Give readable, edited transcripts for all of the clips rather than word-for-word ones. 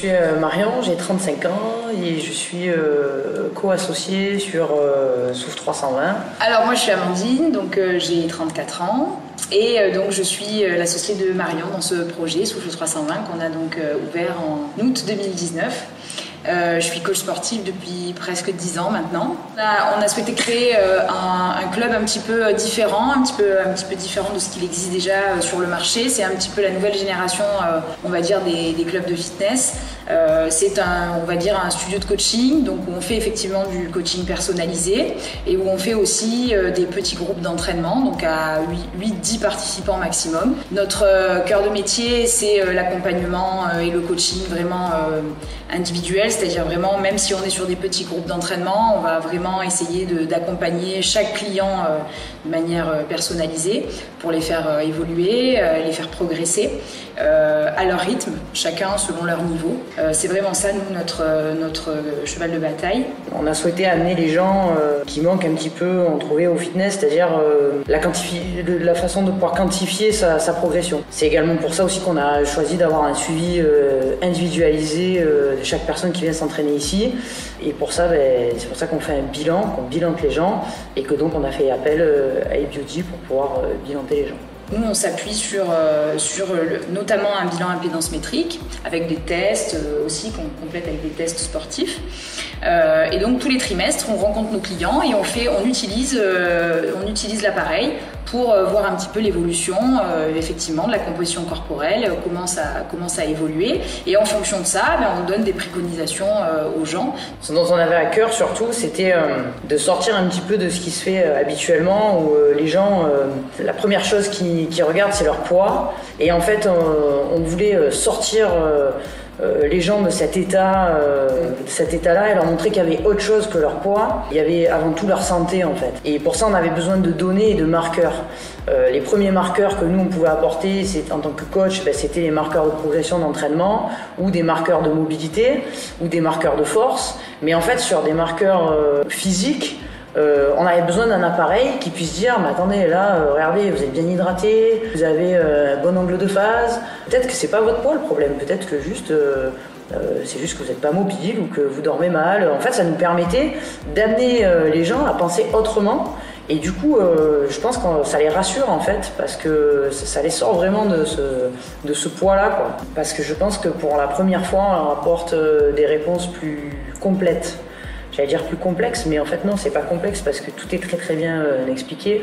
suis Marion, j'ai 35 ans et je suis co-associée sur Souffle 320. Alors moi je suis Amandine, donc j'ai 34 ans et donc je suis l'associée de Marion dans ce projet Souffle 320 qu'on a donc ouvert en août 2019. Je suis coach sportive depuis presque 10 ans maintenant. On a souhaité créer un club un petit peu différent, un petit peu différent de ce qu'il existe déjà sur le marché. C'est un petit peu la nouvelle génération, on va dire, des clubs de fitness. C'est on va dire, un studio de coaching, donc où on fait effectivement du coaching personnalisé et où on fait aussi des petits groupes d'entraînement, donc à 8-10 participants maximum. Notre cœur de métier, c'est l'accompagnement et le coaching vraiment individuel, c'est-à-dire vraiment, même si on est sur des petits groupes d'entraînement, on va vraiment essayer d'accompagner chaque client de manière personnalisée pour les faire évoluer, les faire progresser à leur rythme, chacun selon leur niveau. C'est vraiment ça, nous, notre cheval de bataille. On a souhaité amener les gens qui manquent un petit peu, on trouvait au fitness, c'est-à-dire la façon de pouvoir quantifier sa progression. C'est également pour ça aussi qu'on a choisi d'avoir un suivi individualisé de chaque personne qui vient s'entraîner ici. Et pour ça, c'est pour ça qu'on fait un bilan, qu'on bilante les gens et que donc on a fait appel à eBeauty pour pouvoir bilanter les gens. Nous, on s'appuie sur notamment un bilan impédance métrique avec des tests aussi qu'on complète avec des tests sportifs. Et donc tous les trimestres, on rencontre nos clients et on utilise l'appareil pour voir un petit peu l'évolution effectivement de la composition corporelle, comment ça a évolué. Et en fonction de ça, on donne des préconisations aux gens. Ce dont on avait à cœur surtout, c'était de sortir un petit peu de ce qui se fait habituellement, où les gens, la première chose qu'ils regardent, c'est leur poids. Et en fait, on voulait sortir les gens de cet état-là et leur montrer qu'il y avait autre chose que leur poids. Il y avait avant tout leur santé en fait. Et pour ça, on avait besoin de données et de marqueurs. Les premiers marqueurs que nous on pouvait apporter, en tant que coach, c'était les marqueurs de progression d'entraînement ou des marqueurs de mobilité ou des marqueurs de force. Mais en fait, sur des marqueurs physiques, on avait besoin d'un appareil qui puisse dire mais attendez là regardez, vous êtes bien hydraté, vous avez un bon angle de phase, peut-être que c'est pas votre poids le problème, peut-être que c'est juste que vous n'êtes pas mobile ou que vous dormez mal. En fait, ça nous permettait d'amener les gens à penser autrement et du coup je pense que ça les rassure en fait parce que ça les sort vraiment de ce poids là quoi. Parce que je pense que pour la première fois on leur apporte des réponses plus complètes. J'allais dire plus complexe, mais en fait non, c'est pas complexe parce que tout est très très bien expliqué.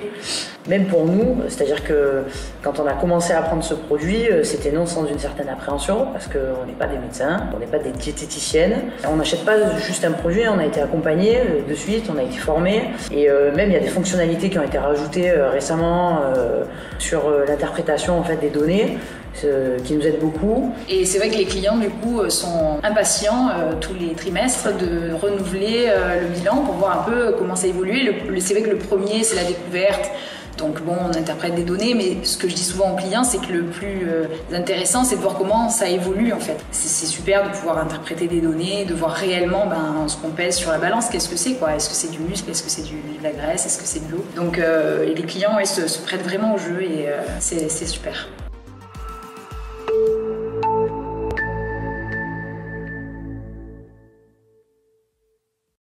Même pour nous, c'est-à-dire que quand on a commencé à prendre ce produit, c'était non sans une certaine appréhension parce qu'on n'est pas des médecins, on n'est pas des diététiciennes. On n'achète pas juste un produit, on a été accompagné de suite, on a été formé et même il y a des fonctionnalités qui ont été rajoutées récemment sur l'interprétation en fait des données. Qui nous aide beaucoup. Et c'est vrai que les clients du coup sont impatients tous les trimestres de renouveler le bilan pour voir un peu comment ça évolue. C'est vrai que le premier c'est la découverte. Donc bon, on interprète des données, mais ce que je dis souvent aux clients, c'est que le plus intéressant, c'est de voir comment ça évolue en fait. C'est super de pouvoir interpréter des données, de voir réellement ce qu'on pèse sur la balance, qu'est-ce que c'est quoi. Est-ce que c'est du muscle, est-ce que c'est de la graisse, est-ce que c'est de l'eau. Donc les clients se prêtent vraiment au jeu et c'est super.